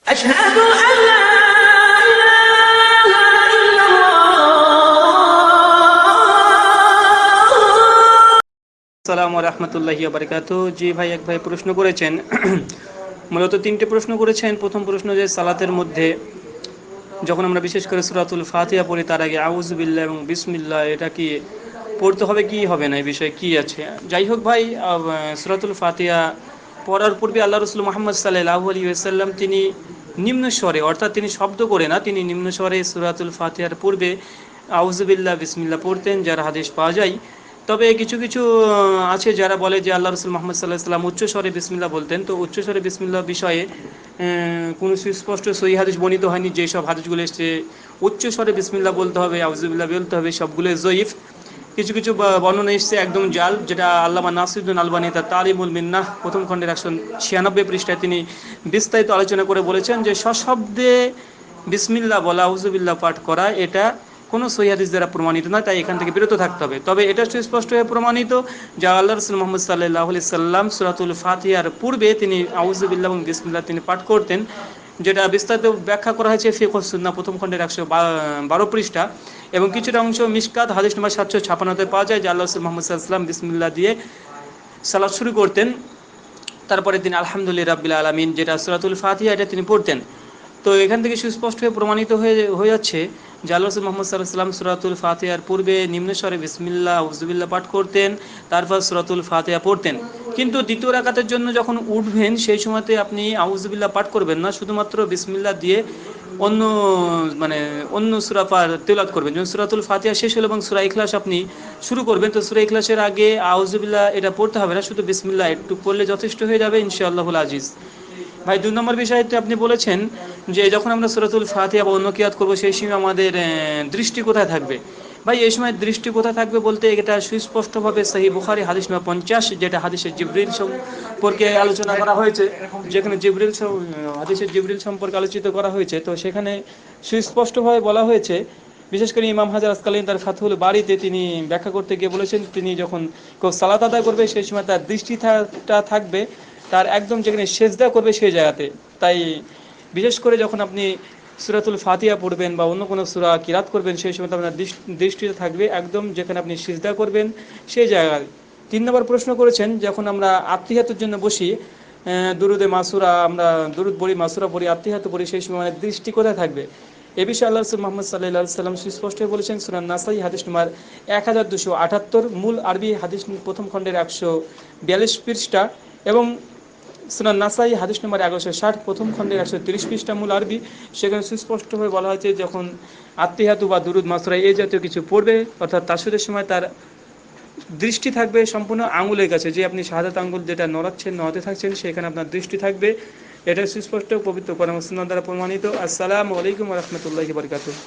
أشهد أن لا إله إلا الله। আসসালামু রাহমাতুল্লাহি ওয়া বারাকাতুহু। জি ভাই, এক ভাই প্রশ্ন করেছেন, মূলত তিনটে প্রশ্ন করেছেন। প্রথম প্রশ্ন যে সালাতের মধ্যে যখন আমরা বিশেষ করে সূরাতুল ফাতিহা পড়ি তার আগে আউযু বিল্লাহ এবং বিসমিল্লাহ এটা কি পড়তে হবে কি হবে না, এই বিষয়ে কি আছে? যাই হোক ভাই, সূরাতুল ফাতিহা পড়ার পূর্বে আল্লাহ রাসূল মুহাম্মদ সাল্লাল্লাহু আলাইহি ওয়াসাল্লাম তিনি নিম্ন স্বরে, অর্থাৎ তিনি শব্দ করে না, তিনি নিম্ন স্বরে সূরাতুল ফাতিহার পূর্বে আউযু বিল্লাহ বিসমিল্লাহ পড়তেন, যার হাদিস পাওয়া যায়। তবে কিছু কিছু আছে যারা বলে যে আল্লাহ রসুল মোহাম্মদ সাল্লাহ সাল্লাম উচ্চস্বরে বিসমিল্লাহ বলতেন। তো উচ্চস্বরে বিসমিল্লাহ বিষয়ে কোনো সুস্পষ্ট সহি হাদিস বর্ণিত হয়নি। যেসব হাদিসগুলো এসছে উচ্চস্বরে বিসমিল্লাহ বলতে হবে, আউযুবিল্লাহ বলতে হবে, সবগুলো জয়ীফ। কিছু কিছু বর্ণনা এসছে একদম জাল, যেটা আল্লামা নাসিরুদ্দিন আলবানী তার তালিমুল মিন্নাহ প্রথম খণ্ডের 196 পৃষ্ঠায় তিনি বিস্তারিত আলোচনা করে বলেছেন যে সশব্দে বিসমিল্লাহ বলা, আউযুবিল্লাহ পাঠ করা, এটা কোনো সহিহ হাদিস দ্বারা প্রমাণিত নয়, তাই এখান থেকে বিরত থাকতে হবে। তবে এটা সুস্পষ্টভাবে প্রমাণিত যে আল্লাহ রাসূল মুহাম্মদ সাল্লাল্লাহু আলাইহি সাল্লাম সূরাতুল ফাতিহার পূর্বে তিনি আউযু বিল্লাহ এবং বিসমিল্লাহ তিনি পাঠ করতেন, যেটা বিস্তারিত ব্যাখ্যা করা হয়েছে ফিকহুস সুন্নাহ প্রথম খণ্ডের 112 পৃষ্ঠা। এবং কিছুটা অংশ মিশকাত হাদিস নম্বর 756 পাওয়া যায় যে আল্লাহ রাসূল মুহাম্মদ সাল্লাল্লাহু আলাইহি সাল্লাম বিসমিল্লাহ দিয়ে সালাত শুরু করতেন, তারপরে তিনি আলহামদুলিল্লাহি রাব্বিল আলামিন, যেটা সূরাতুল ফাতিহা, এটা তিনি পড়তেন। তো এখান থেকে সুস্পষ্টভাবে প্রমাণিত হয়ে যাচ্ছে যে আল্লাহ রাসূল মুহাম্মদ সাল্লাল্লাহু আলাইহি ওয়াসাল্লাম সূরাতুল ফাতিহার পূর্বে নিম্নস্বরে বিসমিল্লাহ আউযুবিল্লাহ পাঠ করতেন, তারপর সূরাতুল ফাতিহা পড়তেন। কিন্তু দ্বিতীয় রাকাতের জন্য যখন উঠবেন সেই সময়তে আপনি আউযুবিল্লাহ পাঠ করবেন না, শুধুমাত্র বিসমিল্লাহ দিয়ে অন্য অন্য সূরা তেলাওয়াত করবেন। যখন সূরাতুল ফাতিহা শেষ হলো এবং সূরা ইখলাস আপনি শুরু করবেন, তো সূরা ইখলাসের আগে আউযুবিল্লাহ এটা পড়তে হবে না, শুধু বিসমিল্লাহ একটু পড়লে যথেষ্ট হয়ে যাবে ইনশাআল্লাহুল আজিজ। ভাই, 2 নম্বর বিষয়তে আপনি বলেছেন যে যখন আমরা সূরাতুল ফাতিহা বা অন্য কিরাত করবো সেই সময় আমাদের দৃষ্টি কোথায় থাকবে। ভাই, এই সময় দৃষ্টি কোথায় থাকবে বলতে এটা সুস্পষ্টভাবে সহিহ বুখারী হাদিস নম্বর 50, যেটা হাদিসে জিবরিল সম্পর্কে আলোচনা করা হয়েছে, যেখানে হাদিসে জিবরিল সম্পর্কে আলোচিত করা হয়েছে। তো সেখানে সুস্পষ্টভাবে বলা হয়েছে, বিশেষ করে ইমাম হাজার আসকালানী তার ফাতহুল বারীতে তিনি ব্যাখ্যা করতে গিয়ে বলেছেন, তিনি যখন কেউ সালাত আদায় করবে সেই সময় তার দৃষ্টিটা থাকবে তার একদম যেখানে সেজদা করবে সেই জায়গাতে। তাই বিশেষ করে যখন আপনি সূরাতুল ফাতিহা পড়বেন বা অন্য কোনো সূরা কিরাত করবেন সেই সময় আপনার দৃষ্টিতে থাকবে একদম যেখানে আপনি সিজদা করবেন সেই জায়গায়। 3 নম্বর প্রশ্ন করেছেন, যখন আমরা আত্মীয়াতের জন্য বসি, দুরুদে মাসুরা আমরা দুরুদ পড়ি, মাসুরা পড়ি, আত্মীয়াত পড়ি, সেই সময় আমাদের দৃষ্টি কোথায় থাকবে? এ বিষয়ে আল্লাহ রাসূল মুহাম্মদ সাল্লাল্লাহু আলাইহি সাল্লাম সুস্পষ্টভাবে বলেছেন সূরা নাসাই হাদিস নম্বর 1278, মূল আরবি হাদিস প্রথম খণ্ডের 142 পৃষ্ঠা, এবং সুনান নাসাই হাদিস নম্বর 1160 প্রথম খণ্ডের 130 পৃষ্ঠা মূল আরবি। সেখানে সুস্পষ্টভাবে বলা হয়েছে যখন আত্মীয়াতু বা দুরুদ মাসুরা এই জাতীয় কিছু পড়বে, অর্থাৎ তাশহুদের সময় তার দৃষ্টি থাকবে সম্পূর্ণ আঙুলের কাছে, যে আপনি শাহাদাত আঙ্গুল যেটা নড়াতে থাকছেন সেখানে আপনার দৃষ্টি থাকবে। এটা সুস্পষ্ট পবিত্র কোরআন ও সুন্নাহ দ্বারা প্রমাণিত। আসসালামু আলাইকুম ওয়া রাহমাতুল্লাহি ওয়া বারাকাতুহু।